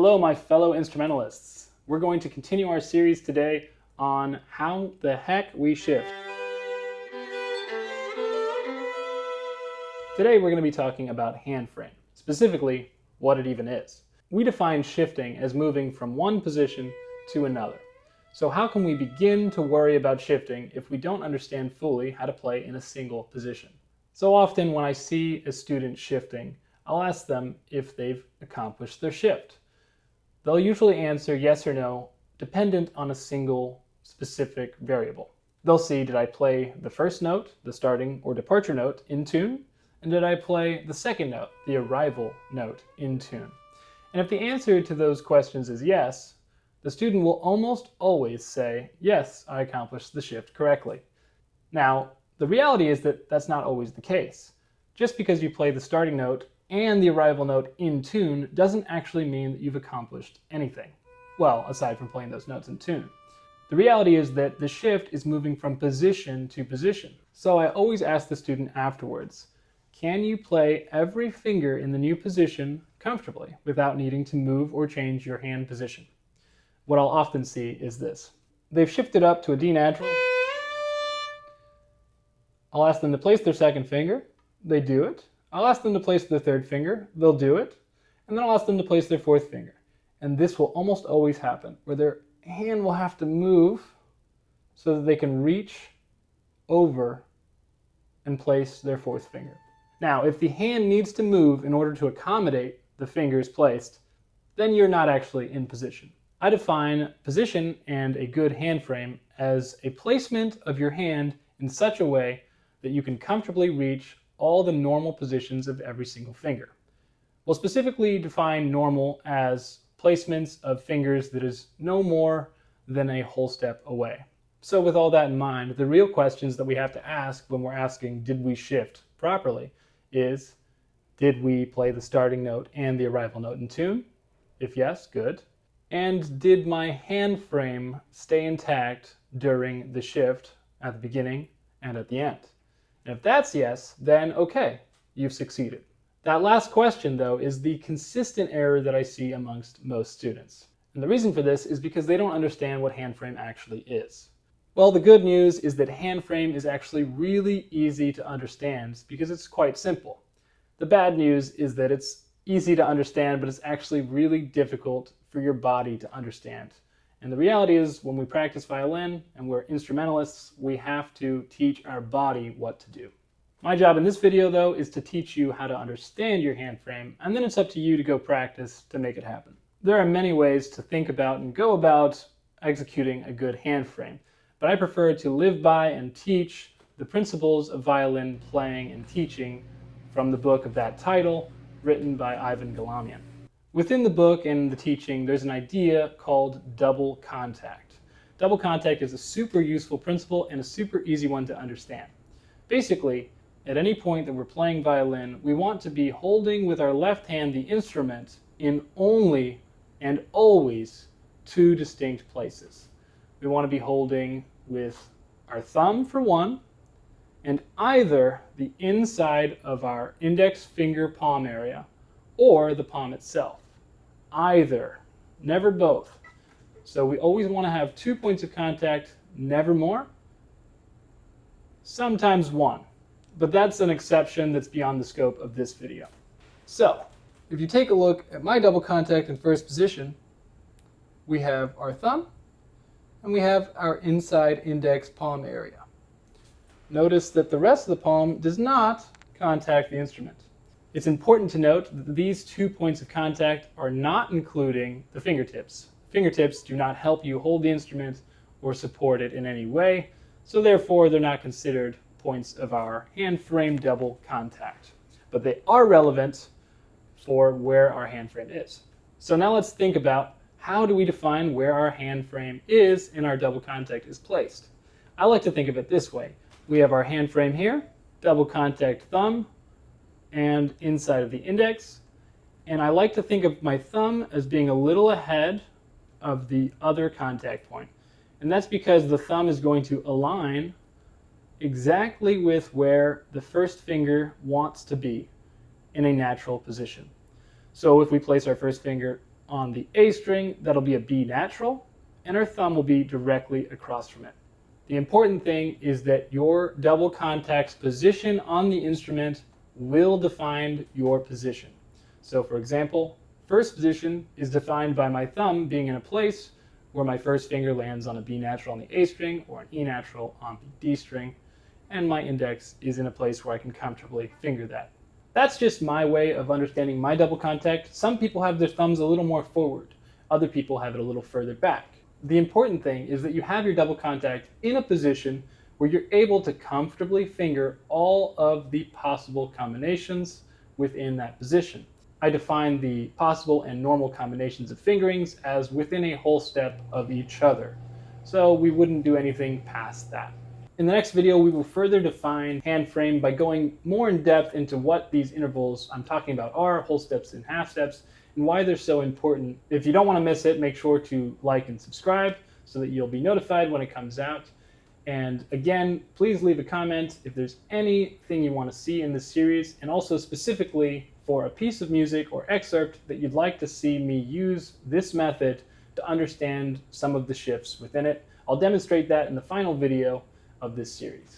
Hello, my fellow instrumentalists. We're going to continue our series today on how the heck we shift. Today we're going to be talking about hand frame, specifically what it even is. We define shifting as moving from one position to another. So how can we begin to worry about shifting if we don't understand fully how to play in a single position? So often when I see a student shifting, I'll ask them if they've accomplished their shift. They'll usually answer yes or no, dependent on a single specific variable. They'll see, did I play the first note, the starting or departure note, in tune? And did I play the second note, the arrival note, in tune? And if the answer to those questions is yes, the student will almost always say, yes, I accomplished the shift correctly. Now, the reality is that that's not always the case. Just because you play the starting note and the arrival note in tune doesn't actually mean that you've accomplished anything. Well, aside from playing those notes in tune. The reality is that the shift is moving from position to position. So I always ask the student afterwards, can you play every finger in the new position comfortably without needing to move or change your hand position? What I'll often see is this. They've shifted up to a D natural. I'll ask them to place their second finger. They do it. I'll ask them to place their third finger, they'll do it, and then I'll ask them to place their fourth finger. And this will almost always happen, where their hand will have to move so that they can reach over and place their fourth finger. Now, if the hand needs to move in order to accommodate the fingers placed, then you're not actually in position. I define position and a good hand frame as a placement of your hand in such a way that you can comfortably reach all the normal positions of every single finger. We'll specifically define normal as placements of fingers that is no more than a whole step away. So with all that in mind, the real questions that we have to ask when we're asking, did we shift properly, is, did we play the starting note and the arrival note in tune? If yes, good. And did my hand frame stay intact during the shift at the beginning and at the end? And if that's yes, then okay, you've succeeded. That last question, though, is the consistent error that I see amongst most students. And the reason for this is because they don't understand what hand frame actually is. Well, the good news is that hand frame is actually really easy to understand because it's quite simple. The bad news is that it's easy to understand, but it's actually really difficult for your body to understand. And the reality is, when we practice violin and we're instrumentalists, we have to teach our body what to do. My job in this video, though, is to teach you how to understand your hand frame, and then it's up to you to go practice to make it happen. There are many ways to think about and go about executing a good hand frame, but I prefer to live by and teach the principles of violin playing and teaching from the book of that title, written by Ivan Galamian. Within the book and the teaching, there's an idea called double contact. Double contact is a super useful principle and a super easy one to understand. Basically, at any point that we're playing violin, we want to be holding with our left hand the instrument in only and always two distinct places. We want to be holding with our thumb for one, and either the inside of our index finger palm area or the palm itself. Either, never both. So we always want to have 2 points of contact, never more. Sometimes one, but that's an exception that's beyond the scope of this video. So, if you take a look at my double contact in first position, we have our thumb and we have our inside index palm area. Notice that the rest of the palm does not contact the instrument. It's important to note that these 2 points of contact are not including the fingertips. Fingertips do not help you hold the instrument or support it in any way, so therefore they're not considered points of our hand frame double contact. But they are relevant for where our hand frame is. So now let's think about, how do we define where our hand frame is and our double contact is placed? I like to think of it this way. We have our hand frame here, double contact thumb, and inside of the index. And I like to think of my thumb as being a little ahead of the other contact point. And that's because the thumb is going to align exactly with where the first finger wants to be in a natural position. So if we place our first finger On the A string, that'll be a B natural, and our thumb will be directly across from it. The important thing is that your double contact's position on the instrument will define your position. So for example, first position is defined by my thumb being in a place where my first finger lands on a B natural on the A string or an E natural on the D string, and my index is in a place where I can comfortably finger that. That's just my way of understanding my double contact. Some people have their thumbs a little more forward. Other people have it a little further back. The important thing is that you have your double contact in a position where you're able to comfortably finger all of the possible combinations within that position. I define the possible and normal combinations of fingerings as within a whole step of each other. So we wouldn't do anything past that. In the next video, we will further define hand frame by going more in depth into what these intervals I'm talking about are, whole steps and half steps, and why they're so important. If you don't want to miss it, make sure to like and subscribe so that you'll be notified when it comes out. And again, please leave a comment if there's anything you want to see in this series, and also specifically for a piece of music or excerpt that you'd like to see me use this method to understand some of the shifts within it. I'll demonstrate that in the final video of this series.